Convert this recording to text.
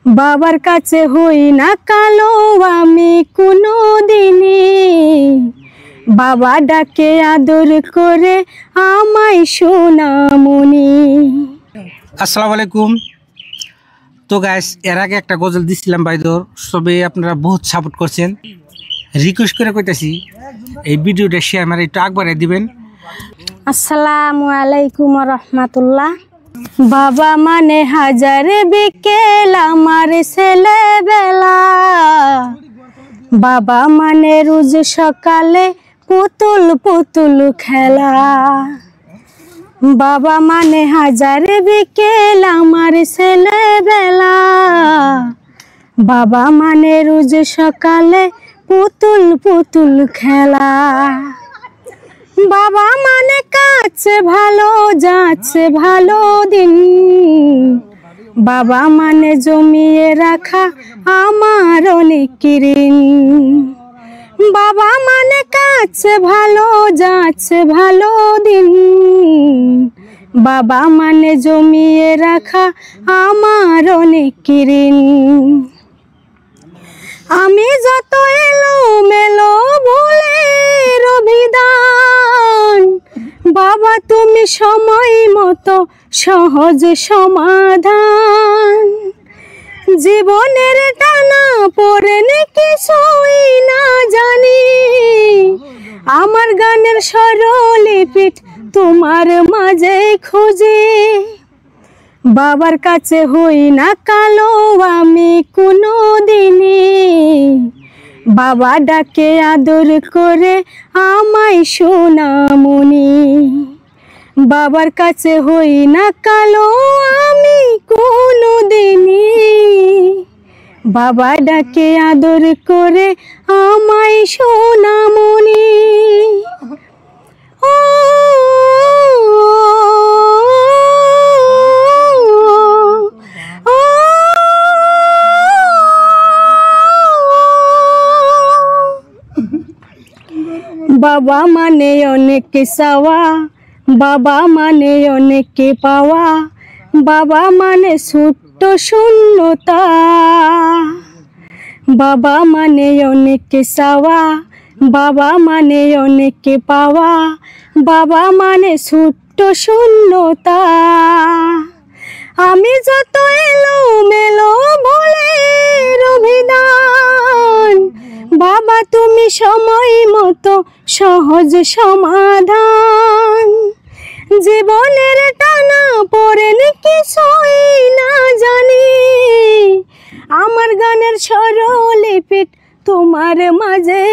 বাবার কাছে হই না কালো আমি কোনো দিনই, বাবা ডাকে আদর করে আমায় সোনামণি। আসসালামু আলাইকুম। তো গাইস, এর আগে একটা গজল দিছিলাম ভাইদর, সবে আপনারা বহুত সাপোর্ট করছেন। রিকোয়েস্ট করে কইতাছি এই ভিডিওটা শেয়ার মারে একটু আগবাড়াই দিবেন। আসসালামু আলাইকুম রহমাতুল্লাহ। বাবা মানে হাজারে বিকেল আমার ছেলেবেলা, বাবা মানে রোজ সকালে পুতুল পুতুল খেলা। বাবা মানে হাজারে বিকেল আমার ছেলেবেলা, বাবা মানে রোজ সকালে পুতুল পুতুল খেলা। বাবা মানে কাছে ভালো যাচ্ছে ভালো দিন, বাবা মানে জমিয়ে রাখা আমার অনেক ঋণ। বাবা মানে কাছে ভালো যাচ্ছে ভালো দিন, বাবা মানে জমিয়ে রাখা আমার অনেক ঋণ। আমি যত এলো মেলো ভুলের অভিধান, বাবা তুমি সময় মতো সহজ সমাধান। জীবনের টানা পড়ে কিছুই না জানি, আমার গানের স্বরলিপিট তোমার মাঝে খুঁজি। বাবার কাছে হই না কালো আমি কোনো দিনই, বাবা ডাকে আদর করে আমায় সোনামণি। বাবার কাছে হই না কালো আমি কোনো দিনই, বাবা ডাকে আদর করে আমায় সোনামণি। বাবা মানে অনেক চাওয়া, বাবা মানে অনেক পাওয়া, বাবা মানে ছোট্ট শূন্যতা। বাবা মানে অনেক চাওয়া, বাবা মানে অনেক পাওয়া, বাবা মানে ছোট্ট শূন্যতা। আমি যত এলো মেলো ভুলের অভিধান, বাবা তুমি সময় মতো সহজ সমাধান। জীবনের টানা পড়ে কিছুই না জানি, আমার গানের স্বরলিপিট তোমার মাঝে